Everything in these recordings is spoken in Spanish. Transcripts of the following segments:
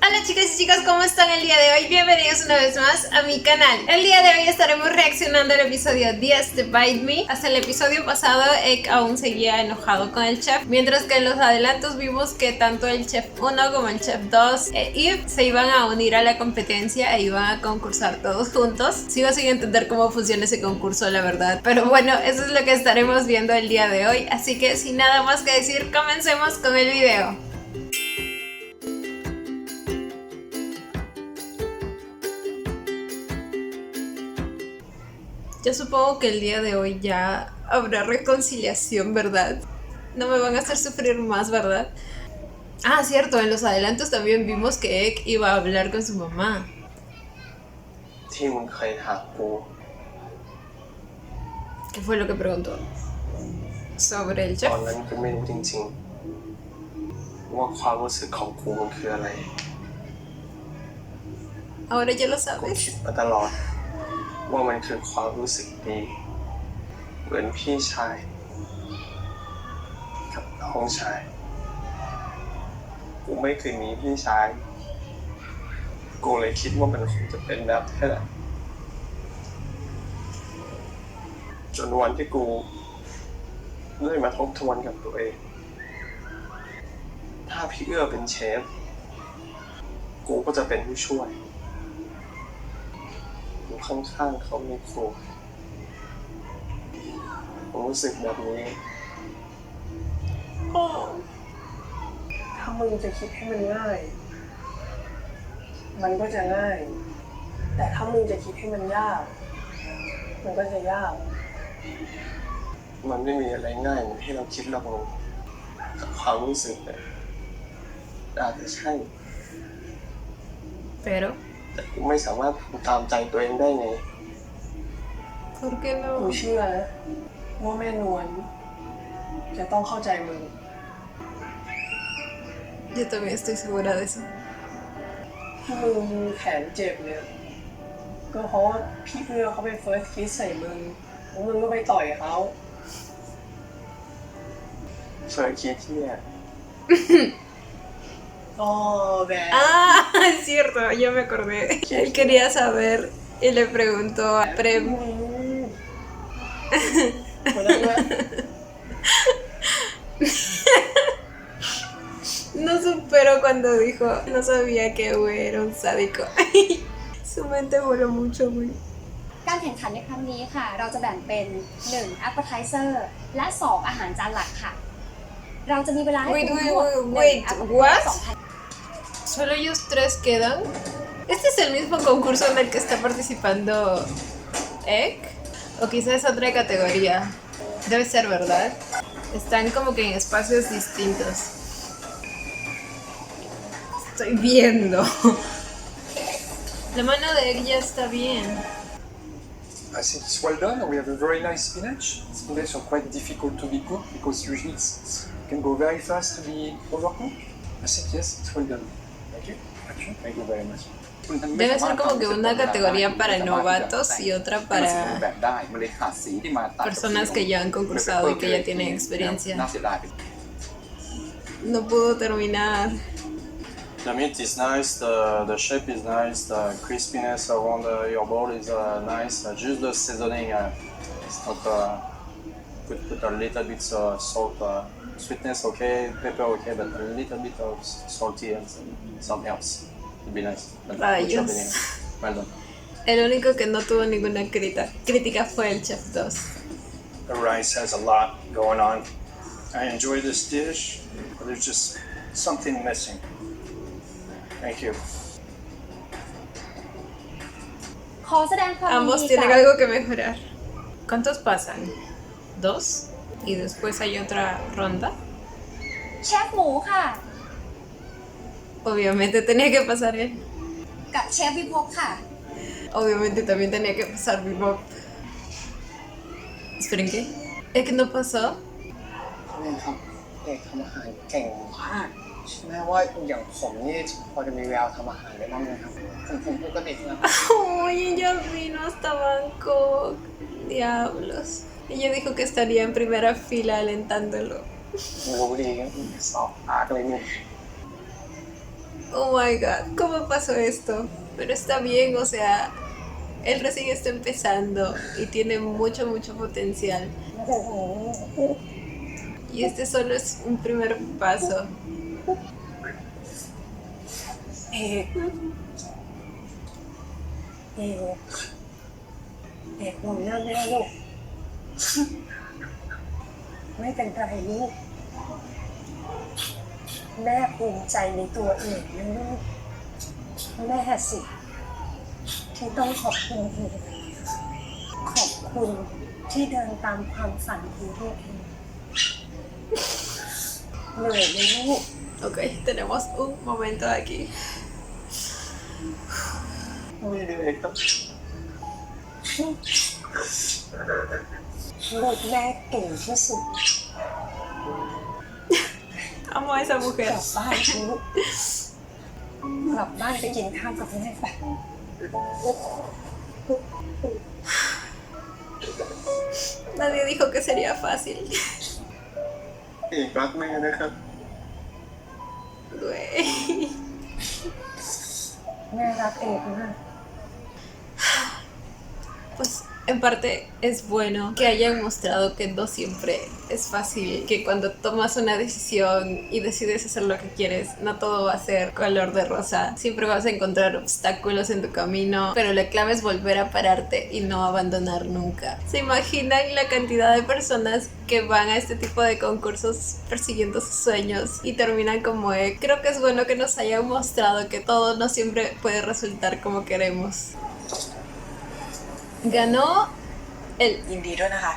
Hola chicas y chicos, ¿cómo están el día de hoy? Bienvenidos una vez más a mi canal. El día de hoy estaremos reaccionando al episodio 10 de Bite Me. Hasta el episodio pasado Egg aún seguía enojado con el chef, mientras que en los adelantos vimos que tanto el chef 1 como el chef 2 e Eve se iban a unir a la competencia e iban a concursar todos juntos. Sigo sin entender cómo funciona ese concurso, la verdad, pero bueno, eso es lo que estaremos viendo el día de hoy, así que sin nada más que decir, comencemos con el video. Yo supongo que el día de hoy ya habrá reconciliación, ¿verdad? No me van a hacer sufrir más, ¿verdad? Ah, cierto, en los adelantos también vimos que Egg iba a hablar con su mamá. ¿Qué fue lo que preguntó? Sobre el chef. Ahora ya lo sabes. ว่ามันคือความรู้สึกดีเหมือนพี่ชายกับน้องชายกูไม่เคยมีพี่ชายกูเลยคิดว่ามันคงจะเป็นแบบนี้แหละจนวันที่กูได้มาทบทวนกับตัวเองถ้าพี่เอื้อเป็นเชฟกูก็จะเป็นผู้ช่วยข้างๆเขามีครูผมรู้สึกแบบนี้ถ้ามึงจะคิดให้มันง่ายมันก็จะง่ายแต่ถ้ามึงจะคิดให้มันยากมันก็จะยากมันไม่มีอะไรง่ายเหมือนที่เราคิดหรอกมึงกับความรู้สึกเนี่ยอาจจะใช่ Pero แต่กูไม่สามารถตามใจตัวเองได้ไง ¿por qué no? กูเชื่อนะว่าแม่นวลจะต้องเข้าใจมึง Yo también estoy segura de eso. ที่มึงแขนเจ็บเนี่ยก็เพราะว่าพี่เพื่อเขาไปเฟิร์สคิสใส่มึงแล้วมึงก็ไปต่อยเขาเฟิร์สคิสที่เนี่ย Oh, man. Ah, es cierto, yo me acordé. Él quería saber y le preguntó a Prem. No supero cuando dijo, no sabía que güey era un sádico. Su mente voló mucho, güey. การแข่งขันในครั้งนี้ค่ะเราจะแบ่งเป็น1 appetizer และ2อาหารจานหลักค่ะเราจะมีเวลาให้คุณทั้งหมด1 what? ¿Solo ellos 3 quedan? ¿Este es el mismo concurso en el que está participando Egg? ¿O quizás es otra categoría? Debe ser, ¿verdad? Están como que en espacios distintos. Estoy viendo. La mano de Egg ya está bien. I think it's well done. We have a very nice spinach. Spinach are quite difficult to be cooked because usually it can go very fast to be overcooked. I think yes, it's well done. Thank you. Thank you very much. Debe ser como que una categoría para novatos y otra para personas que ya han concursado y que ya tienen experiencia. No puedo terminar. The meat is nice, the shape is nice, the crispiness around your bowl is nice. Just the seasoning, it's not put a little bit salt, sweetness okay, pepper okay, but a little bit of salty and something else would be nice. Rayos. Well done. El único que no tuvo ninguna crítica fue el chef 2. The rice has a lot going on. I enjoy this dish, but there's just something missing. Thank you. ขอแสดงความยิน Ambos ดี tienen กับ algo que mejorar. ¿Cuántos pasan? 2 y después hay otra ronda. เชฟหมูค่ะ Obviamente tenía que pasar él. กับเชฟวิภพค่ะ Obviamente también tenía que pasar mi mob. Esperen, ¿qué? ¿Es que no pasó? เนี่ยครับเด็กทำอาหารเก่งมากแม้ว่าอย่างผมนี่พอจะมีแววทำอาหารได้บ้างไหมครับผมปกตินะ Oye, ya vino hasta Bangkok. Diablos. Ella dijo que estaría en primera fila alentándolo. รู้ดีครับสอบอาร์กเลยเนี่ย Oh my god, ¿cómo pasó esto? Pero está bien, o sea, él recién está empezando y tiene mucho, mucho potencial. Y este solo es un primer paso. เอกเอกเอกมองหน้าแม่ลูก ไม่เป็นไรลูก แม่ภูมิใจในตัวเอกนะลูก แม่สิที่ต้องขอบคุณเอกขอบคุณที่เดินตามความฝันของตัวเองเหนื่อยไหมลูก Ok, tenemos un momento aquí. ไม่เหนื่อยครับ ลูกแม่เก่งที่สุด Amo a esa ก mujer. ลับบ้านเถอะลูกกลับบ้านไปกินข้าวกับแม่ไป Nadie dijo que sería fácil. เอกรักแม่นะครับ Güey. แม่รักเอกมาก Pues en parte es bueno que hayan mostrado que no siempre es fácil, que cuando tomas una decisión y decides hacer lo que quieres, no todo va a ser color de rosa. Siempre vas a encontrar obstáculos en tu camino, pero la clave es volver a pararte y no abandonar nunca. ¿Se imaginan la cantidad de personas que van a este tipo de concursos persiguiendo sus sueños y terminan como él? Creo que es bueno que nos hayan mostrado que todo no siempre puede resultar como queremos. Ganó el... ยินดีด้วยนะคะ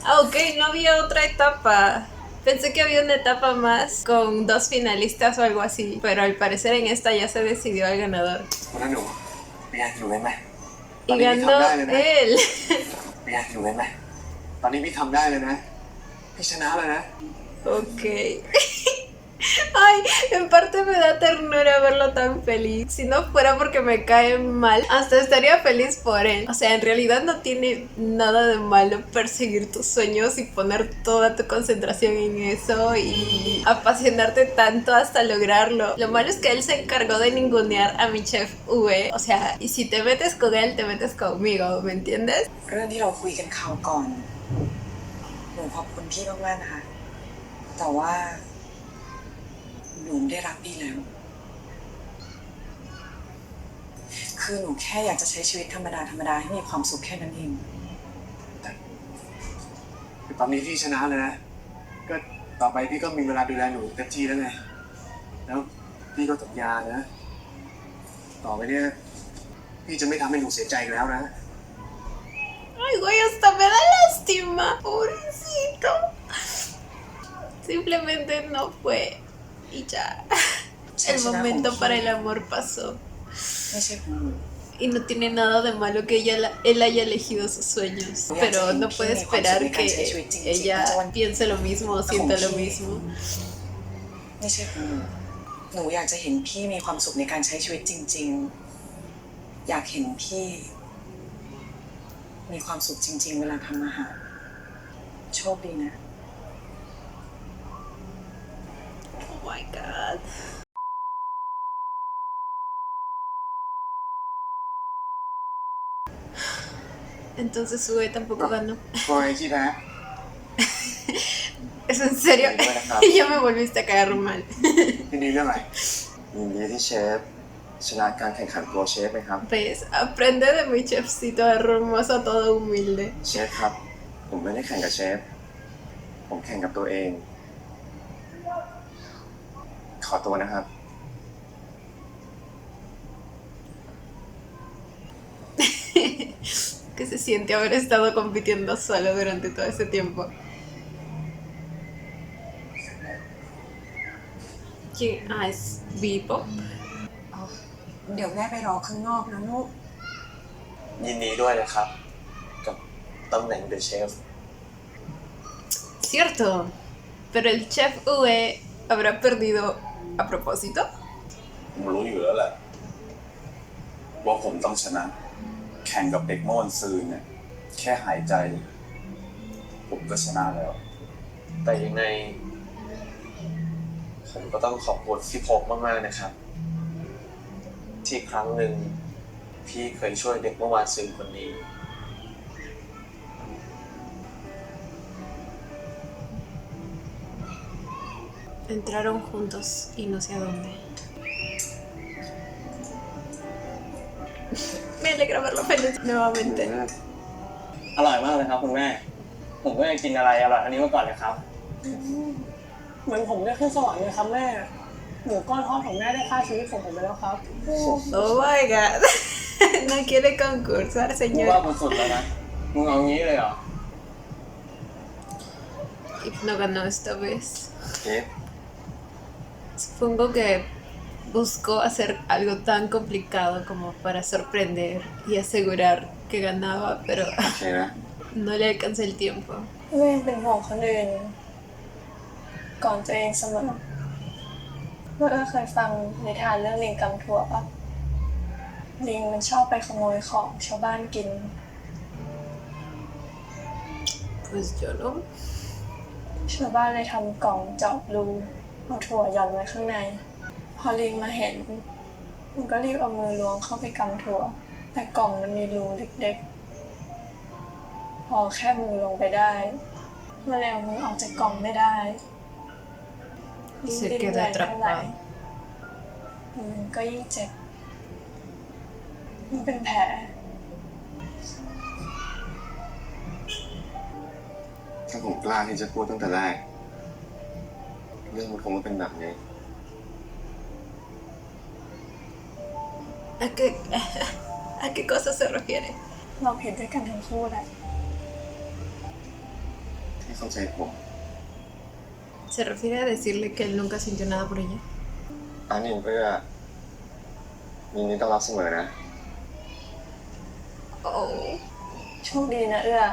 Ah, ok, no había otra etapa. Pensé que había una etapa más con 2 finalistas o algo así, pero al parecer en esta ya se decidió el ganador. วันนั้นหนูเป็นไงหนูเห็นไหม Y ganó él. เป็นไงหนูเห็นไหมตอนนี้พี่ทำได้เลยนะพี่ชนะเลยนะ Ok. Ay, en parte me da ternura verlo tan feliz. Si no fuera porque me cae mal, hasta estaría feliz por él. O sea, en realidad no tiene nada de malo perseguir tus sueños y poner toda tu concentración en eso y apasionarte tanto hasta lograrlo. Lo malo es que él se encargó de ningunear a mi chef V. O sea, y si te metes con él, te metes conmigo, ¿me entiendes? เรื่องที่เราคุยกันคราวก่อนหนูขอบคุณพี่มากๆนะคะแต่ว่าหนูไม่ได้รักพี่แล้วคือหนูแค่อยากจะใช้ชีวิตธรรมดาธรรมดาให้มีความสุขแค่นั้นเองแต่ตอนนี้พี่ชนะเลยนะก็ต่อไปพี่ก็มีเวลาดูแลหนูเต็มที่แล้วไงแล้วพี่ก็สัญญานะต่อไปเนี่ยพี่จะไม่ทำให้หนูเสียใจอีกแล้วนะ Ay, güey, hasta me da lástima. Pobrecito. Simplemente no fue. Y ya. El momento para el amor pasó. ไม่ใช่ของหนู Y no tiene nada de malo que él haya elegido sus sueños. Pero no puede esperar que ella piense lo mismo o sienta lo mismo. ไม่ใช่ของหนูหนูอยากจะเห็นพี่มีความสุขในการใช้ชีวิตจริงๆอยากเห็นพี่มีความสุขจริงๆเวลาทำอาหารโชคดีนะ Oh my god. Entonces Sue tampoco ganó. โปรยที่แพ้ ¿Es en serio? Y ya me volviste a caer mal. ยินดีเรื่องอะไร ยินดีที่เชฟชนะการแข่งขันโปรเชฟไหมครับ ¿Ves? Aprende de mi chefcito hermoso, todo humilde. เชฟครับ ผมไม่ได้แข่งกับเชฟ ผมแข่งกับตัวเอง ขอตัวนะครับ Que se siente haber estado compitiendo solo durante todo ese tiempo. ¿Quién? Ah, es Bebop. เดี๋ยวแม่ไปรอข้างนอกนะลูก ยินดีด้วยนะครับ กับตำแหน่งเดอะเชฟ Cierto. Pero el chef UE habrá perdido a propósito. ผมรู้อยู่แล้วแหละว่าผมต้องชนะ แข่งกับเด็กเมื่อวันซืนเนี่ยแค่หายใจ ผมก็ชนะแล้ว แต่ยังไง ผมก็ต้องขอบคุณพี่พกมากๆนะครับ ที่ครั้งหนึ่งพี่เคยช่วยเด็กเมื่อวานซืนคนนี้ Entraron juntos y no sé a dónde. Me alegra verlo feliz nuevamente. อร่อยมากเลยครับคุณแม่ ผมก็ยังกินอะไรอร่อยอันนี้มาก่อนเลยครับ เหมือนผมได้ขึ้นสวรรค์เลยครับแม่ หมูก้อนทอดของแม่ได้ฆ่าชีวิตผมไปแล้วครับ Oh my god. No quiere concursar, มึง señor. ว่ามันสุดแล้วนะ มึงเอางี้เลยเหรอ Y no ganó esta vez. เชฟ Supongo que buscó hacer algo tan complicado como para sorprender y asegurar que ganaba, pero โอเคนะ no le alcanzó el tiempo. แม่เป็นห่วงคนอื่นก่อนตัวเองเสมอเมื่อเคยฟังนิทานเรื่องลิงกำถั่วปะลิงมันชอบไปขโมยของชาวบ้านกิน Pues yo no. ชาวบ้านเลยทำกล่องเจาะรูเอาถั่วหย่อนไว้ข้างใน พอลิงมาเห็นมันก็รีบเอามือล้วงเข้าไปกำถั่ว แต่กล่องมันมีรูเล็กๆ พอแค่มือลงไปได้แมลงมือออกจากกล่องไม่ได้ยิ่ง Se ดิ้น queda แรงเท่าไหร่ atrapado. มันก็ยิ่งเจ็บมันเป็นแผล ถ้าผมกล้าที่จะพูดตั้งแต่แรก เรื่องมันคงไม่เป็นแบบนี้ ¿A qué cosa se refiere? เราผิดด้วยกันทั้งคู่แหละ ที่เข้าใจผม ¿Se refiere a decirle que él nunca sintió nada por ella? อันนี้เพื่อยินดีต้อนรับเสมอนะ Oh. โชคดีนะเอื้อ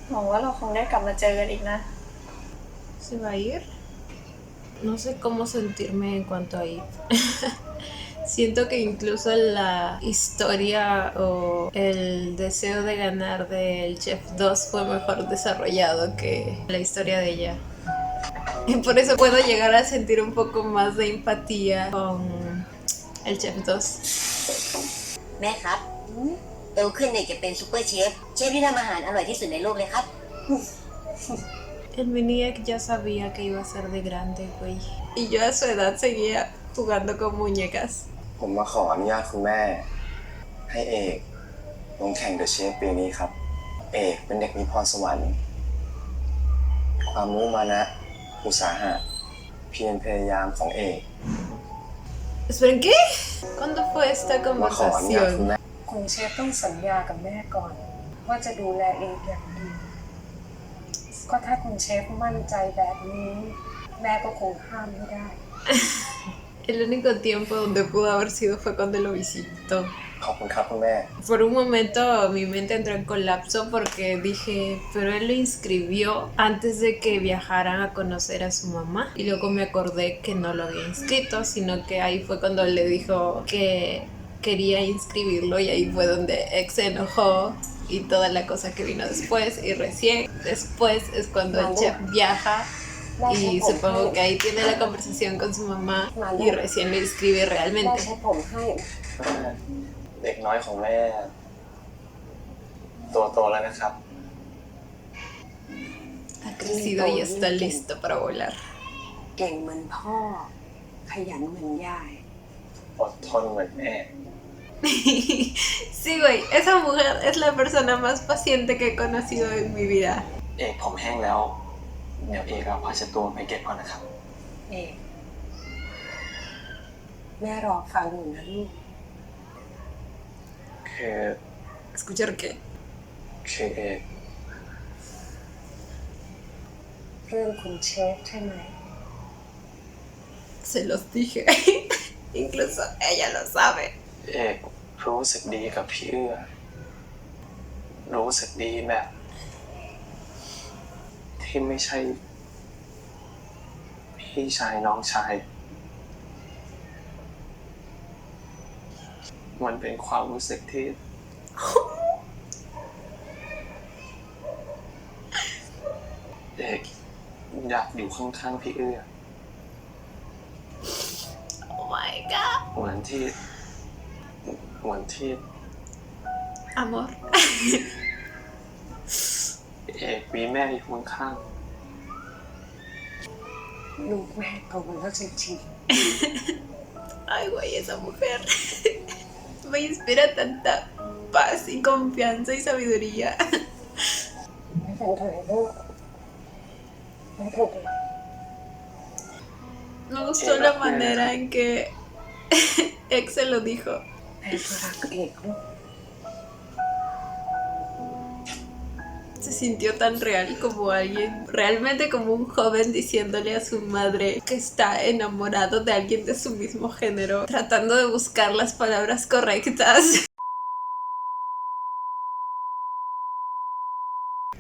หวังว่าเราคงได้กลับมาเจอกันอีกนะ ¿Se va a ir? No sé cómo sentirme en cuanto a ir. Siento que incluso la historia o el deseo de ganar del Chef 2 fue mejor desarrollado que la historia de ella. Y por eso puedo llegar a sentir un poco más de empatía con el Chef 2. แม่ครับโตขึ้นเนี่ยจะเป็นซูเปอร์เชฟที่ทำอาหารอร่อยที่สุดในโลกเลยครับ El Miniek ya sabía que iba a ser de grande, güey. Y yo a su edad seguía jugando con muñecas. ผมมาขออนุญาตคุณแม่ ให้เอกลงแข่งเดอะเชฟปีนี้ครับ เอกเป็นเด็กมีพรสวรรค์ ความมุ่งมานะอุตสาหะเพียรพยายามของเอก ¿Esperen qué? ¿Cuándo fue esta มาขออนุญาตคุณ conversación? แม่ คุณเชฟต้องสัญญากับแม่ก่อน ว่าจะดูแลเองอย่างดี ก็ถ้าคุณเชฟมั่นใจแบบนี้ แม่ก็คงห้ามไม่ได้ El único tiempo donde pudo haber sido fue cuando lo visitó. ขอบคุณครับคุณแม่ Por un momento mi mente entró en colapso porque dije, pero él lo inscribió antes de que viajaran a conocer a su mamá. Y luego me acordé que no lo había inscrito, sino que ahí fue cuando le dijo que quería inscribirlo y ahí fue donde ex se enojó y toda la cosa que vino después. Y recién después es cuando el chef viaja y supongo que ahí tiene la conversación con su mamá y recién lo inscribe แม่ realmente. ใช้ผมให้ เด็กน้อยของแม่ตัวโตแล้วนะครับ Ha crecido y está listo para volar. เก่งเหมือนพ่อ ขยันเหมือนยาย อดทนเหมือนแม่ Sí, güey, esa mujer es la persona más paciente que he conocido en mi vida. เอกผมแห้งแล้ว เดี๋ยวเอกเอาผ้าเช็ดตัวไปเก็บก่อนนะครับ เอกแม่รอฟังอยู่นะลูก คือ ¿Escuchar qué? คือเอก เรื่องคุณเชฟใช่ไหม Se los dije. Incluso ella lo sabe. เอกรู้สึกดีกับพี่เอื้อ รู้สึกดีแบบ ที่ไม่ใช่ พี่ชายน้องชาย มันเป็นความรู้สึกที่ เอกอยากอยู่ข้างๆพี่เอื้อ Oh my my god วันที่ amor เอกมีแม่อยู่ข้าง ลูกแม่โตแล้วจริง ay güey esa mujer me inspira tanta paz y confianza y sabiduría ๆไม่เป็นไรลูกไม่เป็นไร me gustó la manera en que Ex se lo dijo แม่ก็รักเอกลูก se sintió tan real como alguien, realmente como un joven diciéndole a su madre que está enamorado de alguien de su mismo género, tratando de buscar las palabras correctas.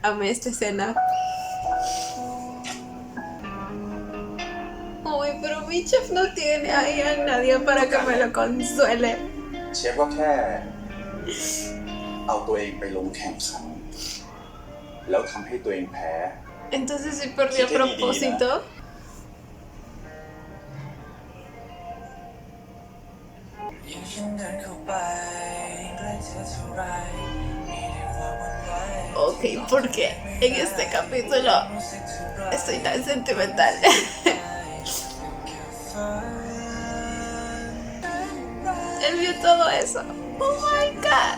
Amé esta escena. Uy, pero mi chef no tiene ahí a nadie para que me lo consuele. เชฟก็แค่เอาตัวเองไปลงแข่งขันแล้วทำให้ตัวเองแพ้ Entonces sí perdió a propósito. ยิ่งฉันเดินเข้าไปใกล้เธอเท่าไรมีแต่ความหวั่นไหว Ok, porque en este capítulo estoy tan sentimental. Él vio todo eso. Oh my god.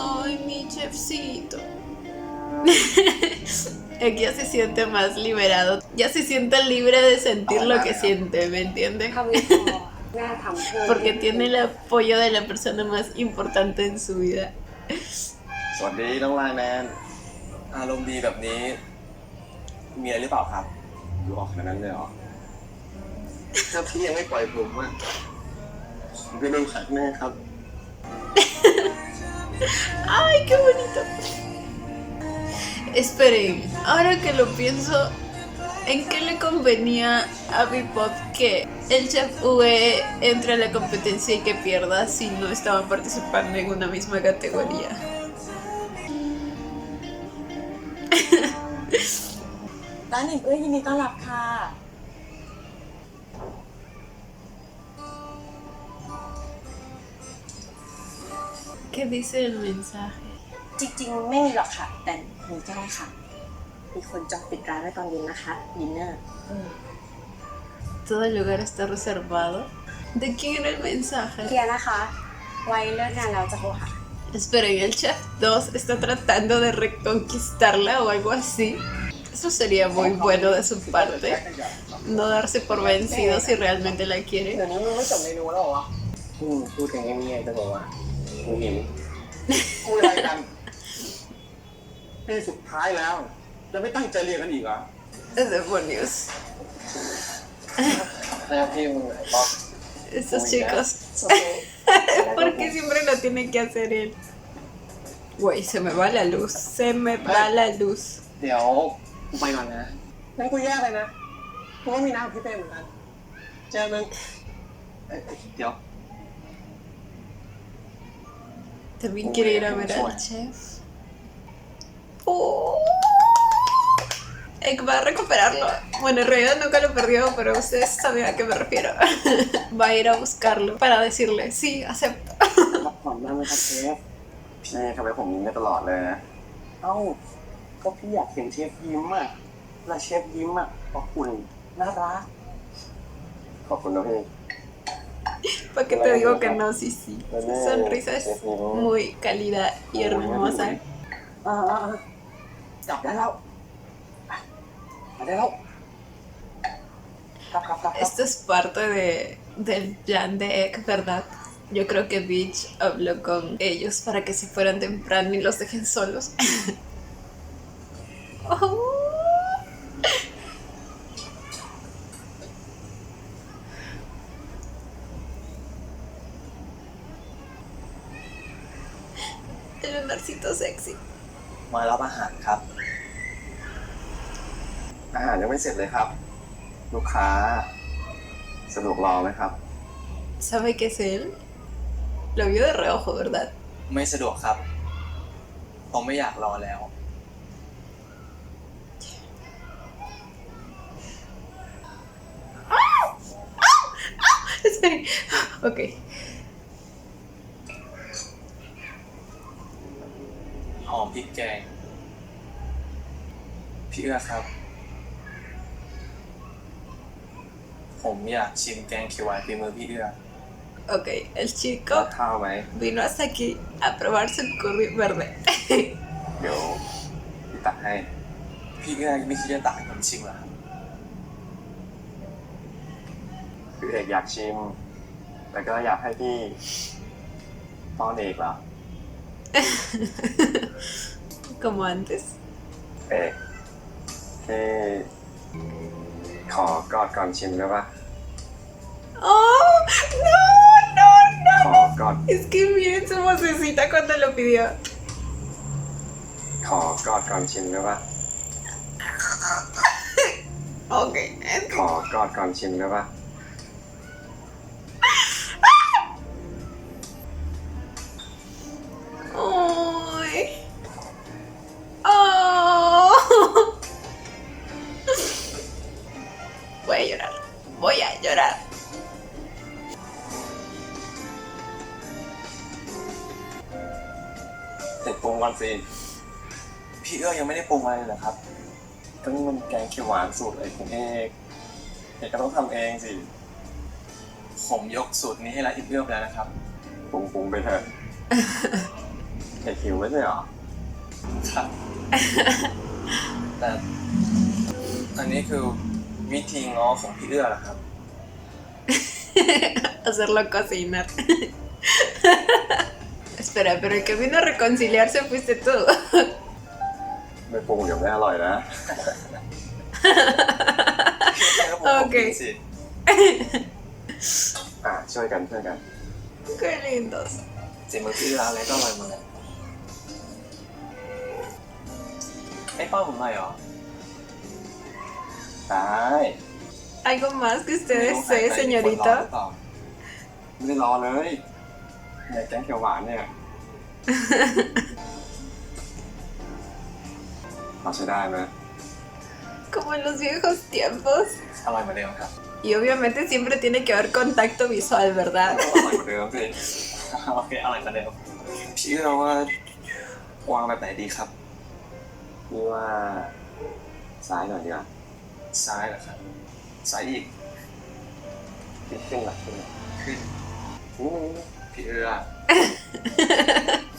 Ay, mi chefcito. Aquí ya se siente más liberado. Ya se siente libre de sentir lo que siente, ¿me entienden? ถ้าไม่พอแม่ทำเพื่อ Porque tiene el apoyo de la persona más importante en su vida. สวัสดีน้องไลน์แมน ๆอารมณ์ดีแบบนี้ มีอะไรหรือเปล่าครับ ดูออกขนาดนั้นเลยเหรอ ถ้าพี่ยังไม่ปล่อยผมอ่ะผมจะโดนขังแน่ครับ ¡Ay, qué bonito! Esperen, ahora que lo pienso, ¿en qué le convenía a Bebop que el chef UE entre a la competencia y que pierda si no estaban participando en una misma categoría? ร้านหนึ่งยินดีต้อนรับค่ะ ¿Qué dice el mensaje? จริงๆไม่มีหรอกค่ะ แต่มีแจ้งค่ะ มีคนจองปิดร้านไว้ตอนเย็นนะคะดินเนอร์ Todo el lugar está reservado. ¿De quién era el mensaje? เคลียร์นะคะ ไว้เลิกงานแล้วจะโทรหา Esperen, ¿el chef 2 está tratando de reconquistarla o algo así? Eso sería muy bueno de su parte. No darse por vencido si realmente la quiere. เดี๋ยวนี้มึงไม่จบเมนูแล้วเหรอวะ พูดกันเงียบๆจะบอกว่ากูหิว คุยอะไรกันปีสุดท้ายแล้วจะไม่ตั้งใจเรียนกันอีกเหรอ Demonios. แล้วพี่มึงไหนป๊อก Estos chicos. ¿Por qué siempre lo tiene que hacer él? Güey, se me va la luz. Se me va la luz. เดี๋ยวกูไปก่อนนะงั้นกูแยกเลยนะกูก็มีน้ำกับพี่เป้เหมือนกันเจอมึงเดี๋ยว También quiere ir a ver al chef. ¡Oh! Va a recuperarlo. Bueno, en realidad nunca lo perdió, pero ustedes saben a qué me refiero. Va a ir a buscarlo para decirle, sí, acepto. รับผ่อนได้ไหมครับเชฟพี่ทำให้ผมยิ้มได้ตลอดเลยนะ เอ้า ก็พี่อยากเห็นเชฟยิ้มอ่ะและเชฟยิ้มอ่ะอบอุ่นน่ารัก ขอบคุณนะพี่ ¿Para qué te digo que no? Sí, sí. Su sonrisa es muy cálida y hermosa. จับได้แล้วมาได้แล้วครับ Esto es parte del plan de Egg, ¿verdad? Yo creo que Beach habló con ellos para que se fueran temprano y los dejen solos. Oh. El lunarcito sexy. มารับอาหารครับ อาหารยังไม่เสร็จเลยครับ ลูกค้าสะดวกรอไหมครับ ¿Sabe qué es él? Lo vio de reojo, ¿verdad? ไม่สะดวกครับผมไม่อยากรอแล้ว Ok. หอมพริกแกง พี่เอื้อครับ ผมอยากชิมแกงเขียวหวานฝีมือพี่เอื้อ Ok, el รั chico บข้าวไหม vino hasta aquí a probarse el curry verde. เดี๋ยวพี่ตักให้ พี่เอื้อไม่คิดจะตักให้ผมชิมเหรอครับ คือเอกอยากชิม แต่ก็อยากให้พี่ป้อนเอกเหรอ Como antes. เอกพี่ขอกอดก่อนชิมได้ปะ ¡Oh! ¡No! ¡No! ขอกอด Es que miren su vocecita cuando lo pidió. ขอกอดก่อนชิมได้ปะ Ok. ขอกอดก่อนชิมได้ปะ ¡Ay! ¡Oh! Voy a llorar. Voy a llorar. ติดปรุงก่อนสิ พี่เอื้อยังไม่ได้ปรุงอะไรเลยเหรอครับ ก็นี่มันแกงเขียวหวานสูตรเอกของเอกเอกก็ต้องทำเองสิ ผมยกสูตรนี้ให้ร้านพี่เอื้อไปแล้วนะครับ ปรุงไปเถอะ เอกหิวไม่ใช่เหรอ ครับ แต่อันนี้คือวิธีง้อของพี่เอื้อเหรอครับ Hacerlo cocinar. Espera, pero el que vino a reconciliarse fuiste tú. ไม่ปรุงเดี๋ยวไม่อร่อยนะ โอเคสิ ช่วยกัน Qué lindos. ฝีมือพี่เอื้ออะไรก็อร่อยหมดเลยไม่ป้อนผมหน่อยเหรอ ได้ ¿Algo más que ไม่ usted รู้หาย desee, ใจมีคนรอหรือ señorita? เปล่า ไม่ได้รอเลยเนี่ยแกงเขียวหวานเนี่ยพอใช้ได้ไหม Como en los viejos tiempos. อร่อยเหมือนเดิมครับ Y obviamente siempre tiene que haber contacto visual, อ ¿verdad? ร่อยกว่าเดิมสิ โอเคอร่อยเหมือนเดิมพี่เอื้อว่าวางแบบไหนดีครับ พี่ว่าซ้ายหน่อยดีกว่า ซ้ายเหรอครับ ซ้ายอีก ขึ้นหลักขึ้น ขึ้น อืม พี่เอื้อ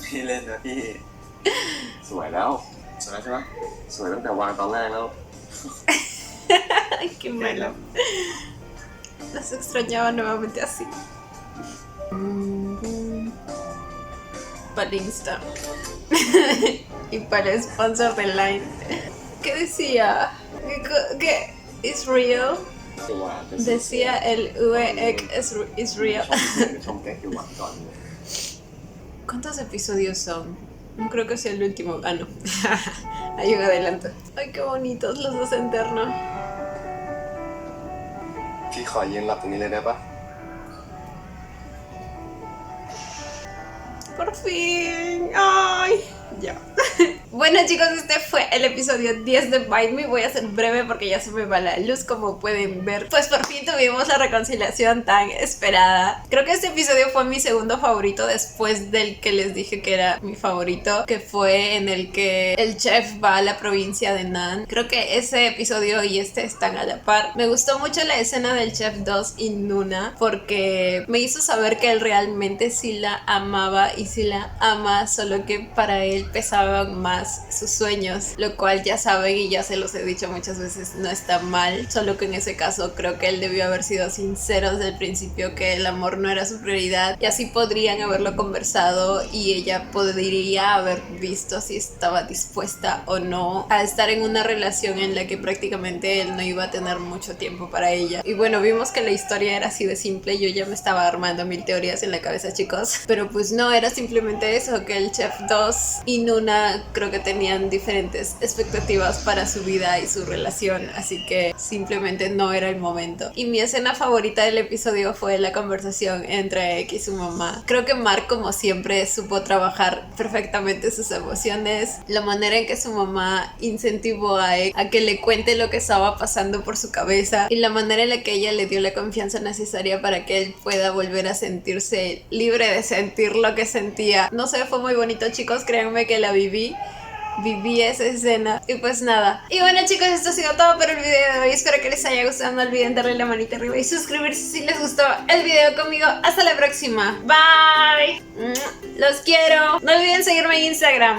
พี่เล่นนะพี่ สวยแล้ว สวยแล้วใช่ไหม สวยตั้งแต่วางตอนแรกแล้ว Ay, qué malo. Las extrañaba nuevamente así. Para Insta. Y para el sponsor de Line. ¿Qué decía? ¿Qué? ¿Is real? เขียวหวานเป็น Decía el VX is real. ชมแกงเขียวหวานก่อน ¿Cuántos episodios son? No creo que sea el último. Ah, no. Ahí un adelanto. Ay, qué bonitos los dos en terno. พี่ขอยืนหลับตรงนี้เลยได้ปะ Por fin. Ay. Ya. Bueno chicos, este fue el episodio 10 de Bite Me. Voy a ser breve porque ya se me va la luz, como pueden ver. Pues por fin tuvimos la reconciliación tan esperada. Creo que este episodio fue mi segundo favorito después del que les dije que era mi favorito, que fue en el que el chef va a la provincia de Nan. Creo que ese episodio y este están a la par. Me gustó mucho la escena del chef 2 y Nuna porque me hizo saber que él realmente sí la amaba y sí la ama, solo que para él pesaban más sus sueños, lo cual ya saben y ya se los he dicho muchas veces, no está mal, solo que en ese caso creo que él debió haber sido sincero desde el principio que el amor no era su prioridad y así podrían haberlo conversado y ella podría haber visto si estaba dispuesta o no a estar en una relación en la que prácticamente él no iba a tener mucho tiempo para ella. Y bueno, vimos que la historia era así de simple, yo ya me estaba armando mil teorías en la cabeza, chicos, pero pues no, era simplemente eso, que el chef 2 y Nuna creo creo que tenían diferentes expectativas para su vida y su relación, así que simplemente no era el momento. Y mi escena favorita del episodio fue la conversación entre Ek y su mamá. Creo que Mark, como siempre, supo trabajar perfectamente sus emociones, la manera en que su mamá incentivó a Ek a que le cuente lo que estaba pasando por su cabeza y la manera en la que ella le dio la confianza necesaria para que él pueda volver a sentirse libre de sentir lo que sentía. No sé, fue muy bonito, chicos, créanme que la viví esa escena. Y pues nada. Y bueno, chicos, esto ha sido todo por el video de hoy. Espero que les haya gustado. No olviden darle la manita arriba y suscribirse si les gustó el video conmigo. Hasta la próxima. Bye. Los quiero. No olviden seguirme en Instagram.